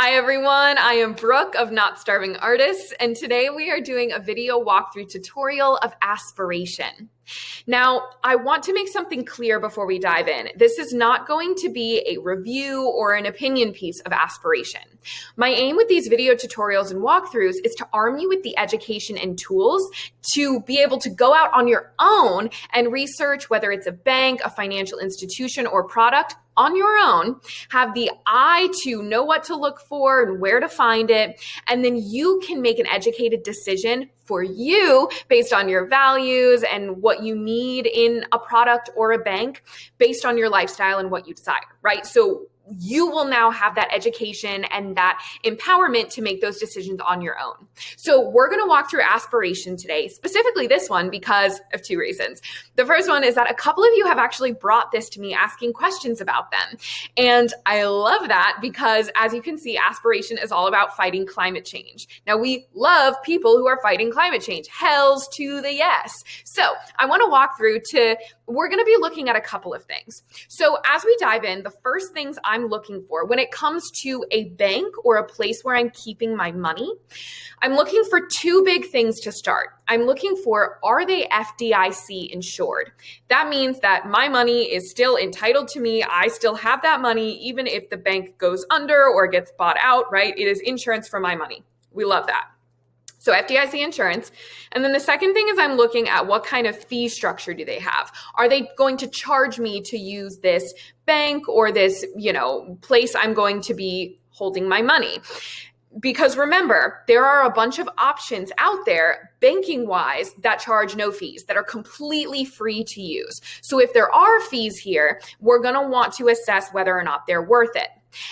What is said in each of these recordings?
Hi everyone, I am Brooke of Not Starving Artists, and today we are doing a video walkthrough tutorial of Aspiration. Now, I want to make something clear before we dive in. This is not going to be a review or an opinion piece of Aspiration. My aim with these video tutorials and walkthroughs is to arm you with the education and tools to be able to go out on your own and research whether it's a bank, a financial institution, or product on your own, have the eye to know what to look for and where to find it, and then you can make an educated decision for you based on your values and what you need in a product or a bank based on your lifestyle and what you desire, right? So you will now have that education and that empowerment to make those decisions on your own. So we're going to walk through Aspiration today, specifically this one because of two reasons. The first one is that a couple of you have actually brought this to me asking questions about them. And I love that because as you can see, Aspiration is all about fighting climate change. Now we love people who are fighting climate change. Hells to the yes. So I want to walk through we're going to be looking at a couple of things. So as we dive in, the first things I'm looking for when it comes to a bank or a place where I'm keeping my money, I'm looking for two big things to start. I'm looking for, are they FDIC insured? That means that my money is still entitled to me. I still have that money, even if the bank goes under or gets bought out, right? It is insurance for my money. We love that. So FDIC insurance. And then the second thing is I'm looking at what kind of fee structure do they have? Are they going to charge me to use this bank or this, place I'm going to be holding my money? Because remember, there are a bunch of options out there banking-wise that charge no fees, that are completely free to use. So if there are fees here, we're going to want to assess whether or not they're worth it.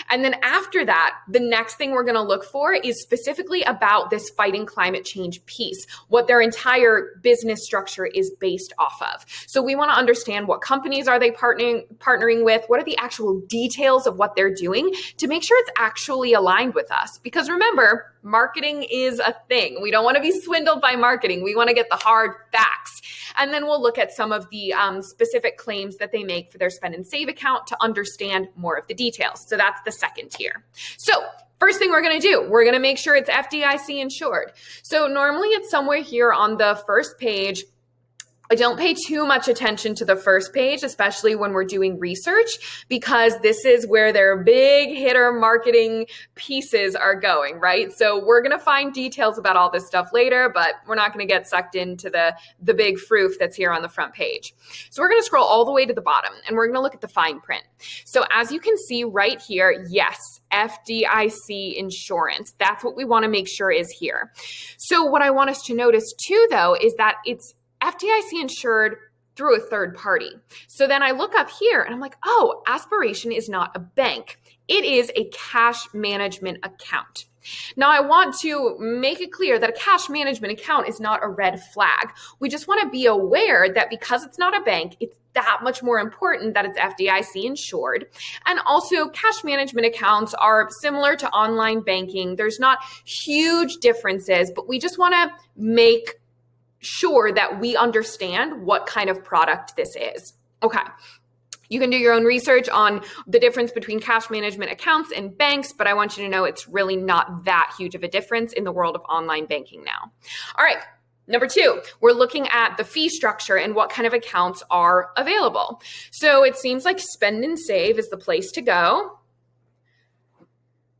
And then after that, the next thing we're going to look for is specifically about this fighting climate change piece, what their entire business structure is based off of. So we want to understand what companies are they partnering with, what are the actual details of what they're doing to make sure it's actually aligned with us. Because remember, marketing is a thing. We don't want to be swindled by marketing. We want to get the hard facts. And then we'll look at some of the specific claims that they make for their spend and save account to understand more of the details. So that's the second tier. So first thing we're going to do, we're going to make sure it's FDIC insured. So normally it's somewhere here on the first page. I don't pay too much attention to the first page, especially when we're doing research, because this is where their big hitter marketing pieces are going, right? So we're going to find details about all this stuff later, but we're not going to get sucked into the big froof that's here on the front page. So we're going to scroll all the way to the bottom and we're going to look at the fine print. So as you can see right here, yes, FDIC insurance. That's what we want to make sure is here. So what I want us to notice too, though, is that it's FDIC insured through a third party. So then I look up here and I'm like, oh, Aspiration is not a bank. It is a cash management account. Now I want to make it clear that a cash management account is not a red flag. We just want to be aware that because it's not a bank, it's that much more important that it's FDIC insured. And also cash management accounts are similar to online banking. There's not huge differences, but we just want to make sure that we understand what kind of product this is. Okay. You can do your own research on the difference between cash management accounts and banks, but I want you to know it's really not that huge of a difference in the world of online banking now. All right. Number two, we're looking at the fee structure and what kind of accounts are available. So it seems like spend and save is the place to go.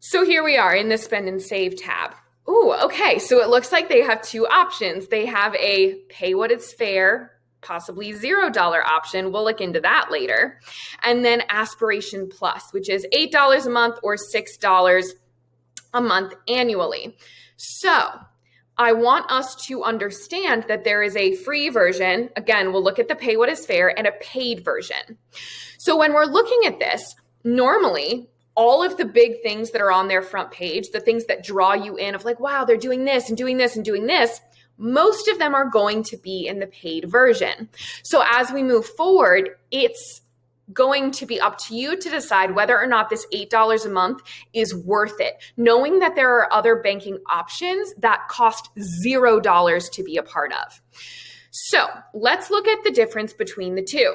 So here we are in the spend and save tab. Ooh, okay. So it looks like they have two options. They have a pay what is fair, possibly $0 option. We'll look into that later. And then Aspiration Plus, which is $8 a month or $6 a month annually. So I want us to understand that there is a free version. Again, we'll look at the pay what is fair and a paid version. So when we're looking at this, normally, all of the big things that are on their front page, the things that draw you in of like, wow, they're doing this and doing this and doing this, most of them are going to be in the paid version. So as we move forward, it's going to be up to you to decide whether or not this $8 a month is worth it, knowing that there are other banking options that cost $0 to be a part of. So let's look at the difference between the two.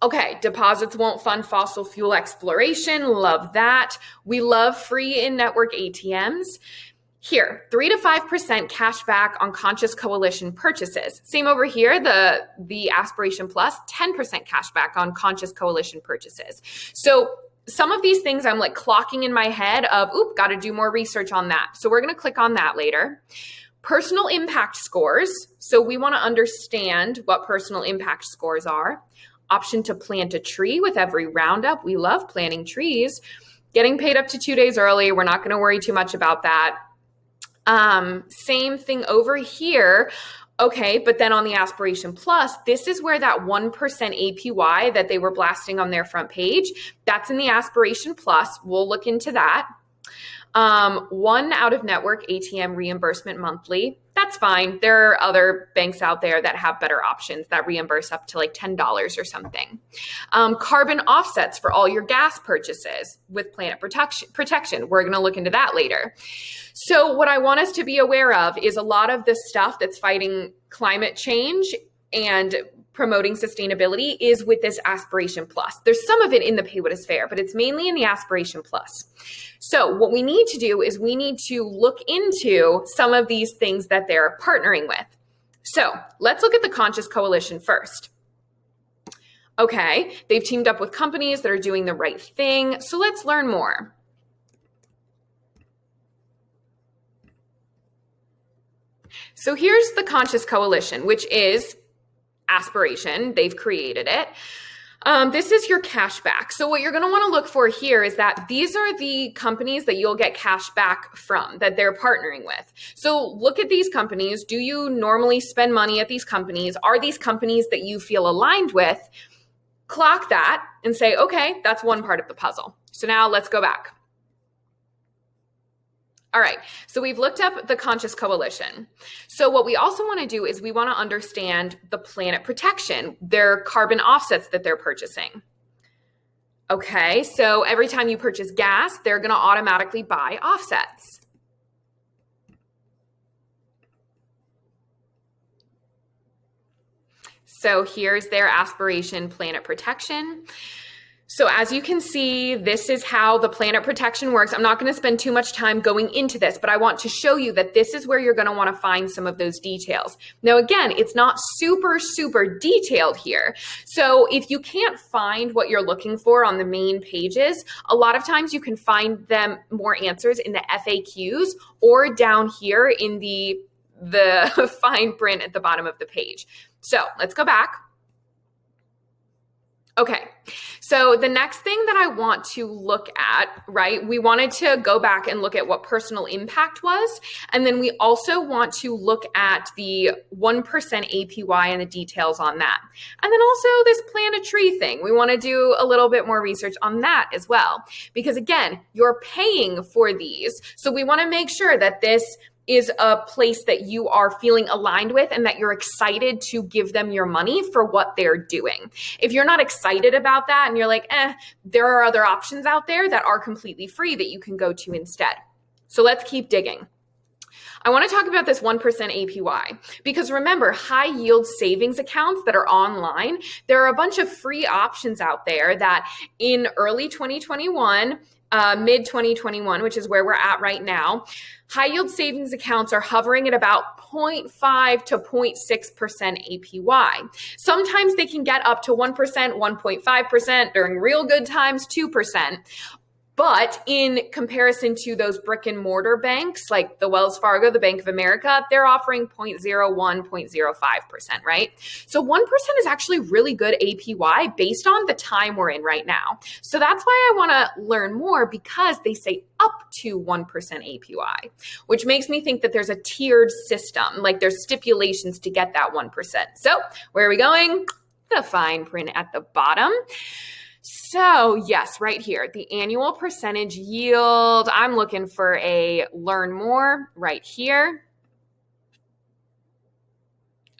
Okay, deposits won't fund fossil fuel exploration. Love that. We love free in-network ATMs. Here, 3 to 5% cash back on conscious coalition purchases. Same over here, the Aspiration Plus, 10% cash back on conscious coalition purchases. So some of these things I'm like clocking in my head of, oop, got to do more research on that. So we're going to click on that later. Personal impact scores. So we want to understand what personal impact scores are. Option to plant a tree with every roundup. We love planting trees. Getting paid up to 2 days early. We're not going to worry too much about that. Same thing over here. Okay, but then on the Aspiration Plus, this is where that 1% APY that they were blasting on their front page, that's in the Aspiration Plus. We'll look into that. 1 out-of-network ATM reimbursement monthly. That's fine. There are other banks out there that have better options that reimburse up to like $10 or something. Carbon offsets for all your gas purchases with planet protection. We're going to look into that later. So what I want us to be aware of is a lot of the stuff that's fighting climate change and promoting sustainability is with this Aspiration Plus. There's some of it in the Pay What Is Fair, but it's mainly in the Aspiration Plus. So what we need to do is we need to look into some of these things that they're partnering with. So let's look at the Conscious Coalition first. Okay, they've teamed up with companies that are doing the right thing. So let's learn more. So here's the Conscious Coalition, which is Aspiration. They've created it. This is your cash back. So what you're going to want to look for here is that these are the companies that you'll get cash back from, that they're partnering with. So look at these companies. Do you normally spend money at these companies? Are these companies that you feel aligned with? Clock that and say, okay, that's one part of the puzzle. So now let's go back. All right, so we've looked up the Conscious Coalition. So what we also want to do is we want to understand the planet protection, their carbon offsets that they're purchasing. Okay, so every time you purchase gas, they're going to automatically buy offsets. So here's their Aspiration Planet Protection. So as you can see, this is how the planet protection works. I'm not going to spend too much time going into this, but I want to show you that this is where you're going to want to find some of those details. Now, again, it's not super detailed here. So if you can't find what you're looking for on the main pages, a lot of times you can find them more answers in the FAQs or down here in the fine print at the bottom of the page. So let's go back. Okay, so the next thing that I want to look at, right, we wanted to go back and look at what personal impact was, and then we also want to look at the 1% APY and the details on that. And then also this plant a tree thing. We want to do a little bit more research on that as well, because again, you're paying for these. So we want to make sure that this is a place that you are feeling aligned with and that you're excited to give them your money for what they're doing. If you're not excited about that and you're like, there are other options out there that are completely free that you can go to instead. So let's keep digging. I want to talk about this 1% APY because remember, high yield savings accounts that are online, there are a bunch of free options out there that in early 2021, mid 2021, which is where we're at right now, high yield savings accounts are hovering at about 0.5 to 0.6% APY. Sometimes they can get up to 1%, 1.5%, during real good times, 2%. But in comparison to those brick and mortar banks like the Wells Fargo, the Bank of America, they're offering 0.01, 0.05%, right? So 1% is actually really good APY based on the time we're in right now. So that's why I want to learn more because they say up to 1% APY, which makes me think that there's a tiered system, like there's stipulations to get that 1%. So where are we going? The fine print at the bottom. So yes, right here, the annual percentage yield. I'm looking for a learn more right here.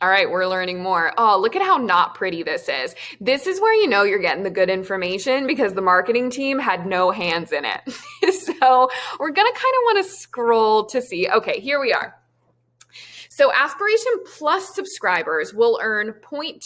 All right, we're learning more. Oh, look at how not pretty this is. This is where you know you're getting the good information because the marketing team had no hands in it. So we're gonna kind of want to scroll to see, okay, here we are. So Aspiration Plus subscribers will earn 0.25%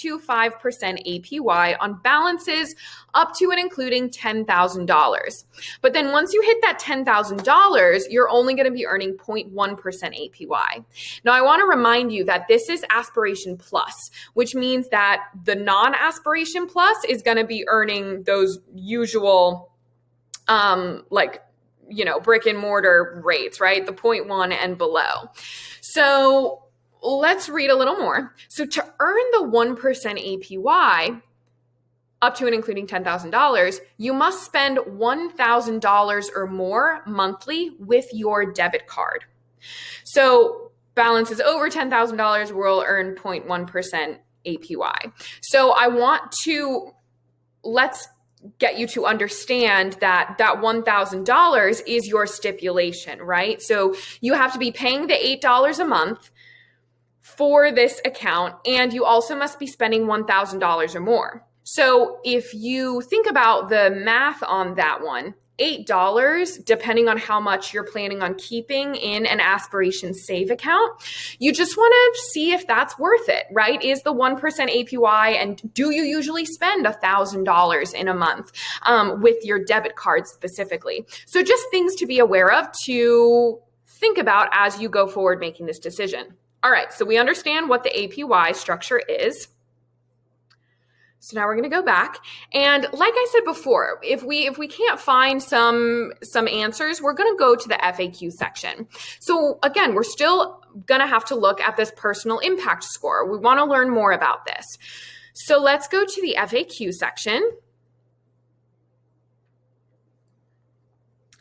APY on balances up to and including $10,000. But then once you hit that $10,000, you're only going to be earning 0.1% APY. Now, I want to remind you that this is Aspiration Plus, which means that the non-Aspiration Plus is going to be earning those usual, brick and mortar rates, right? The 0.1 and below. So let's read a little more. So to earn the 1% APY, up to and including $10,000, you must spend $1,000 or more monthly with your debit card. So balances over $10,000 will earn 0.1% APY. So let's get you to understand that $1,000 is your stipulation, right? So you have to be paying the $8 a month for this account, and you also must be spending $1,000 or more. So if you think about the math on that one, $8, depending on how much you're planning on keeping in an Aspiration Save account, you just want to see if that's worth it, right? Is the 1% APY, and do you usually spend $1,000 in a month with your debit card specifically? So just things to be aware of, to think about as you go forward making this decision. All right, so we understand what the APY structure is. So now we're going to go back, and like I said before, if we can't find some answers, we're going to go to the FAQ section. So again, we're still going to have to look at this personal impact score. We want to learn more about this. So let's go to the FAQ section.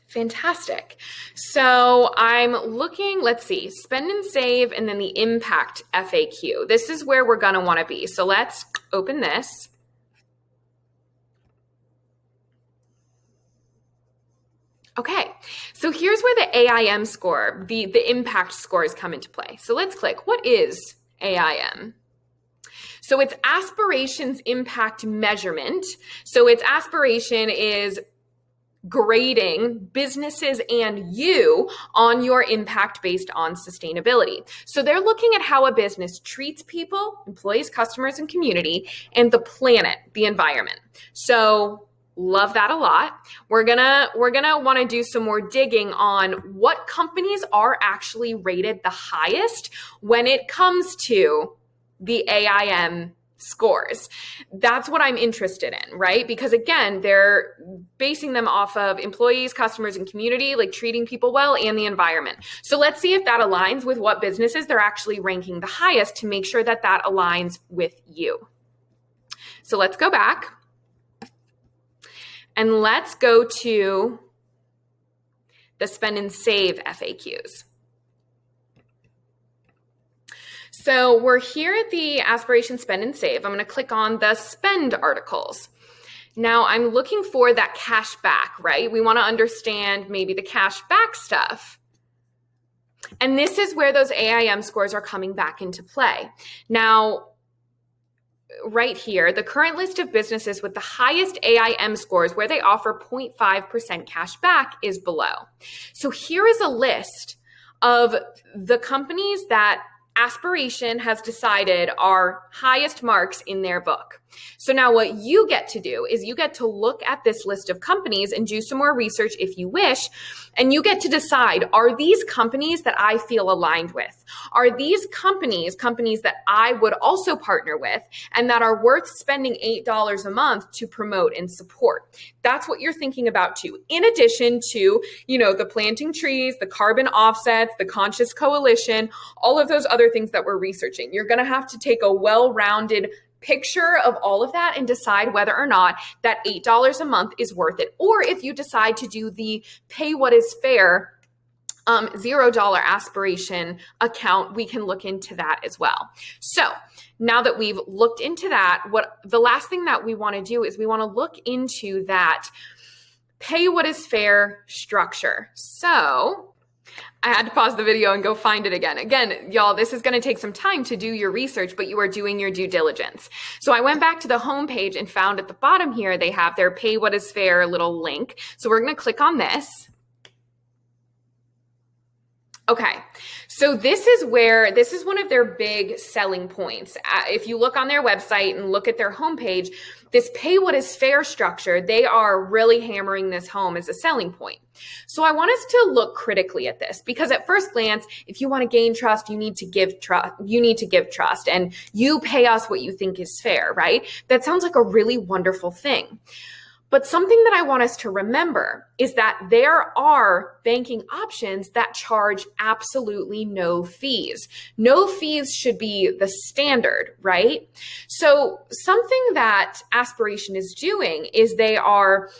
Fantastic. So I'm looking, let's see, spend and save, and then the impact FAQ. This is where we're going to want to be. So let's open this. Okay, so here's where the AIM score, the impact scores come into play. So let's click, what is AIM? So it's Aspiration's impact measurement. So its aspiration is grading businesses and you on your impact based on sustainability. So they're looking at how a business treats people, employees, customers, and community, and the planet, the environment. So love that a lot. We're gonna want to do some more digging on what companies are actually rated the highest when it comes to the AIM scores. That's what I'm interested in, right? Because again, they're basing them off of employees, customers, and community, like treating people well, and the environment. So let's see if that aligns with what businesses they're actually ranking the highest, to make sure that that aligns with you. So let's go back and let's go to the spend and save FAQs. So we're here at the Aspiration Spend and Save. I'm going to click on the spend articles. Now I'm looking for that cash back, right? We want to understand maybe the cash back stuff. And this is where those AIM scores are coming back into play. Now, right here, the current list of businesses with the highest AIM scores where they offer 0.5% cash back is below. So here is a list of the companies that Aspiration has decided are highest marks in their book. So now what you get to do is you get to look at this list of companies and do some more research if you wish, and you get to decide, are these companies that I feel aligned with? Are these companies that I would also partner with and that are worth spending $8 a month to promote and support? That's what you're thinking about too. In addition to, the planting trees, the carbon offsets, the conscious coalition, all of those other things that we're researching. You're going to have to take a well-rounded picture of all of that and decide whether or not that $8 a month is worth it. Or if you decide to do the pay what is fair $0 aspiration account, we can look into that as well. So now that we've looked into that, the last thing that we want to do is we want to look into that pay what is fair structure. So I had to pause the video and go find it again. Again, y'all, this is going to take some time to do your research, but you are doing your due diligence. So I went back to the homepage and found at the bottom here, they have their pay what is fair little link. So we're going to click on this. Okay, So this is one of their big selling points. If you look on their website and look at their homepage, this pay what is fair structure, they are really hammering this home as a selling point. So I want us to look critically at this, because at first glance, if you want to gain trust, you need to give trust, and you pay us what you think is fair, right? That sounds like a really wonderful thing. But something that I want us to remember is that there are banking options that charge absolutely no fees. No fees should be the standard, right? So something that Aspiration is doing is they are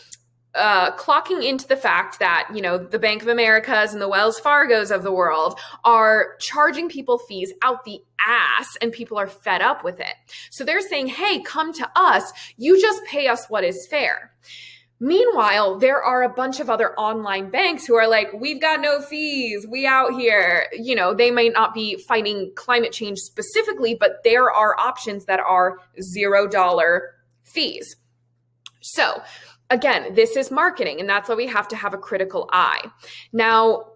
clocking into the fact that, the Bank of Americas and the Wells Fargos of the world are charging people fees out the ass, and people are fed up with it. So they're saying, hey, come to us. You just pay us what is fair. Meanwhile, there are a bunch of other online banks who are like, we've got no fees. We out here. They might not be fighting climate change specifically, but there are options that are $0 fees. So again, this is marketing, and that's why we have to have a critical eye. Now,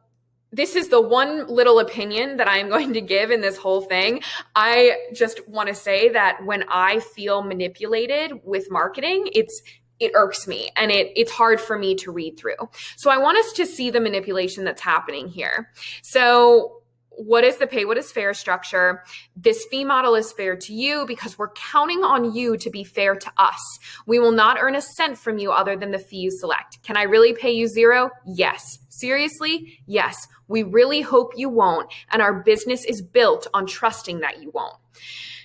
this is the one little opinion that I'm going to give in this whole thing. I just want to say that when I feel manipulated with marketing, it irks me, and it's hard for me to read through. So I want us to see the manipulation that's happening here. So what is the pay what is fair structure? This fee model is fair to you because we're counting on you to be fair to us. We will not earn a cent from you other than the fee you select. Can I really pay you $0? Yes. Seriously? Yes. We really hope you won't, and our business is built on trusting that you won't.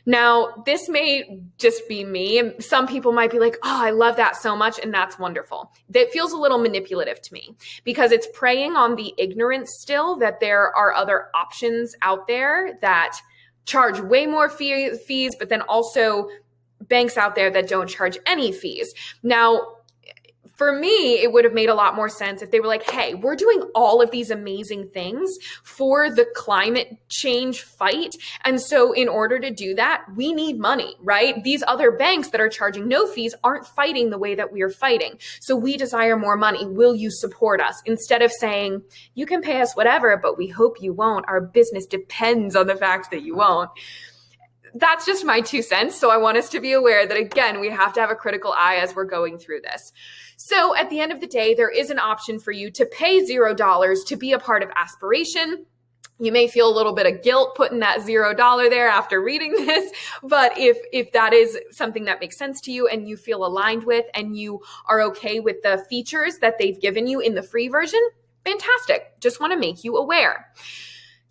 Now, this may just be me, and some people might be like, oh, I love that so much, and that's wonderful. That feels a little manipulative to me because it's preying on the ignorance still that there are other options out there that charge way more fees, but then also banks out there that don't charge any fees. Now, for me, it would have made a lot more sense if they were like, hey, we're doing all of these amazing things for the climate change fight. And so in order to do that, we need money, right? These other banks that are charging no fees aren't fighting the way that we are fighting. So we desire more money. Will you support us? Instead of saying, you can pay us whatever, but we hope you won't. Our business depends on the fact that you won't. That's just my 2 cents. So I want us to be aware that, again, we have to have a critical eye as we're going through this. So at the end of the day, there is an option for you to pay $0 to be a part of Aspiration. You may feel a little bit of guilt putting that $0 there after reading this, but if that is something that makes sense to you and you feel aligned with and you are okay with the features that they've given you in the free version, fantastic. Just want to make you aware.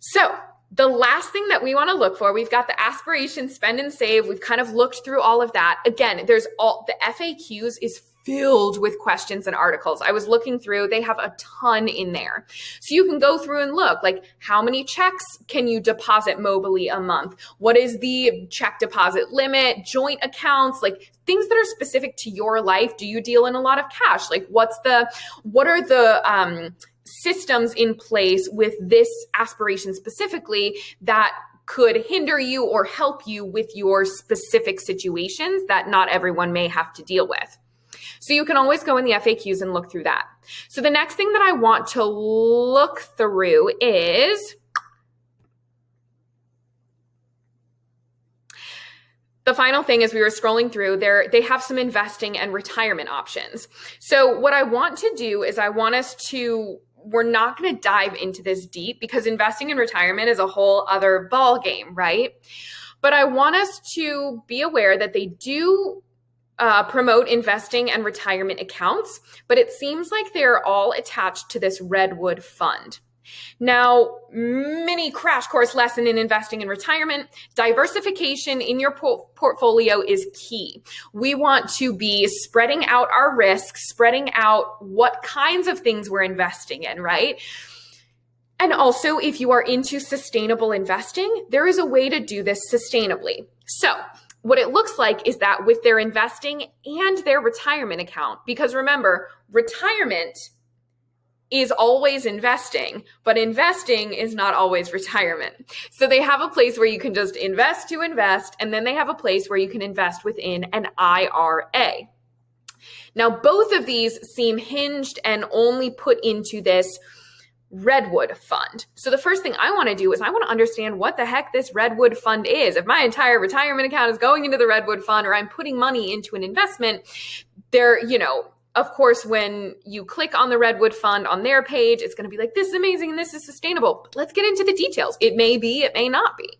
So the last thing that we want to look for, we've got the Aspiration, spend and save. We've kind of looked through all of that. Again, there's all the FAQs is filled with questions and articles. I was looking through, they have a ton in there. So you can go through and look, like, how many checks can you deposit mobily a month? What is the check deposit limit? Joint accounts, like things that are specific to your life. Do you deal in a lot of cash? Like what are the systems in place with this Aspiration specifically that could hinder you or help you with your specific situations that not everyone may have to deal with? So you can always go in the FAQs and look through that. So the next thing that I want to look through is the final thing. As we were scrolling through there, they have some investing and retirement options. So what I want to do is we're not going to dive into this deep because investing in retirement is a whole other ball game, right? But I want us to be aware that they do promote investing and retirement accounts, but it seems like they're all attached to this Redwood fund. Now, mini crash course lesson in investing in retirement, diversification in your portfolio is key. We want to be spreading out our risks, spreading out what kinds of things we're investing in, right? And also, if you are into sustainable investing, there is a way to do this sustainably. So what it looks like is that with their investing and their retirement account, because remember, retirement is always investing, but investing is not always retirement. So they have a place where you can just invest to invest, and then they have a place where you can invest within an IRA. Now, both of these seem hinged and only put into this Redwood Fund. So the first thing I want to do is I want to understand what the heck this Redwood Fund is. If my entire retirement account is going into the Redwood Fund, or I'm putting money into an investment, there, of course, when you click on the Redwood Fund on their page, it's going to be like, this is amazing and this is sustainable. But let's get into the details. It may be, it may not be.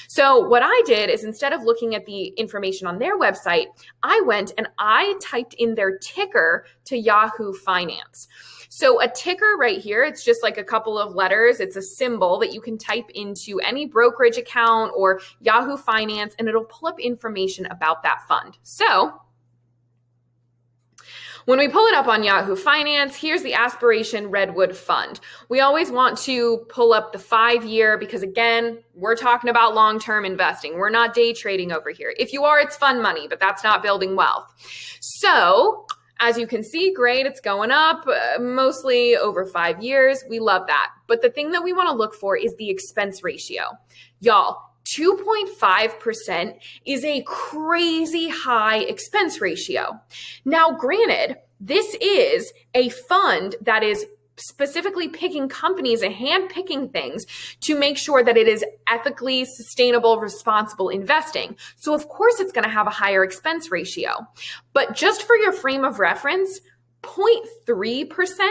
So what I did is, instead of looking at the information on their website, I went and I typed in their ticker to Yahoo Finance. So a ticker right here, it's just like a couple of letters. It's a symbol that you can type into any brokerage account or Yahoo Finance, and it'll pull up information about that fund. So when we pull it up on Yahoo Finance, here's the Aspiration Redwood Fund. We always want to pull up the 5-year because, again, we're talking about long-term investing. We're not day trading over here. If you are, it's fun money, but that's not building wealth. So as you can see, great, it's going up, mostly over 5 years. We love that. But the thing that we want to look for is the expense ratio. Y'all, 2.5% is a crazy high expense ratio. Now, granted, this is a fund that is specifically picking companies and handpicking things to make sure that it is ethically sustainable, responsible investing. So of course it's going to have a higher expense ratio. But just for your frame of reference, 0.3%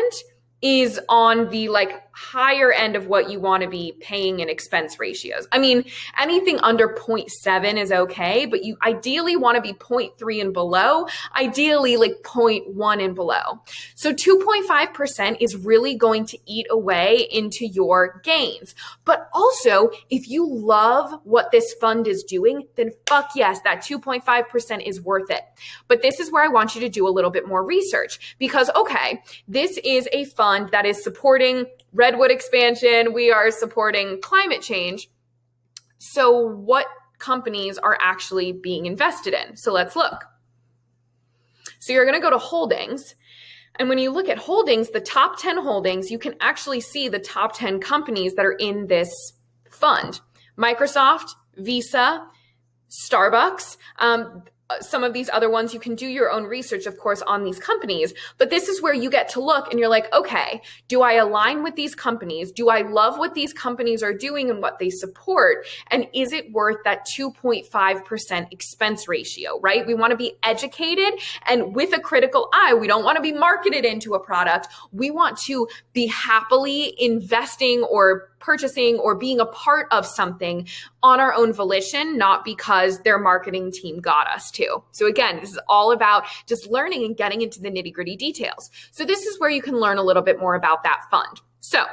is on the higher end of what you want to be paying in expense ratios. I mean, anything under 0.7 is okay, but you ideally want to be 0.3 and below, ideally 0.1 and below. So 2.5% is really going to eat away into your gains. But also, if you love what this fund is doing, then fuck yes, that 2.5% is worth it. But this is where I want you to do a little bit more research, because okay, this is a fund that is supporting redwood expansion. We are supporting climate change. So what companies are actually being invested in? So let's look. So you're going to go to holdings. And when you look at holdings, the top 10 holdings, you can actually see the top 10 companies that are in this fund. Microsoft, Visa, Starbucks, some of these other ones. You can do your own research, of course, on these companies, but this is where you get to look and you're like, okay, do I align with these companies? Do I love what these companies are doing and what they support? And is it worth that 2.5% expense ratio, right? We want to be educated and with a critical eye. We don't want to be marketed into a product. We want to be happily investing or purchasing or being a part of something on our own volition, not because their marketing team got us to. So again, this is all about just learning and getting into the nitty-gritty details. So this is where you can learn a little bit more about that fund. So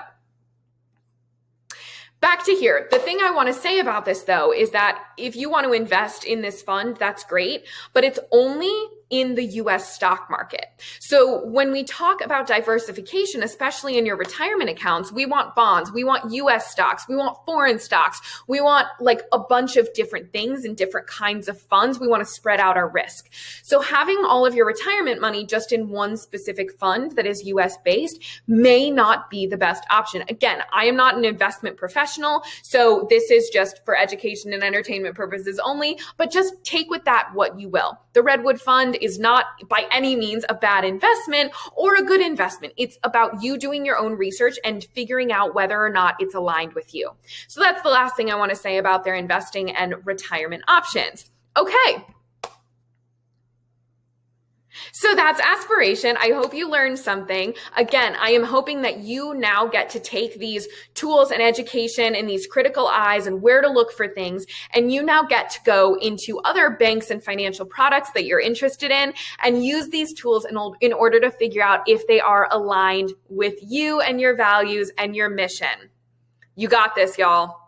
back to here. The thing I want to say about this, though, is that if you want to invest in this fund, that's great, but it's only in the US stock market. So when we talk about diversification, especially in your retirement accounts, we want bonds, we want US stocks, we want foreign stocks, we want a bunch of different things and different kinds of funds. We want to spread out our risk. So having all of your retirement money just in one specific fund that is US based may not be the best option. Again, I am not an investment professional, so this is just for education and entertainment purposes only, but just take with that what you will. The Redwood Fund is not by any means a bad investment or a good investment. It's about you doing your own research and figuring out whether or not it's aligned with you. So that's the last thing I want to say about their investing and retirement options. Okay. So that's Aspiration. I hope you learned something. Again, I am hoping that you now get to take these tools and education and these critical eyes and where to look for things, and you now get to go into other banks and financial products that you're interested in and use these tools in order to figure out if they are aligned with you and your values and your mission. You got this, y'all.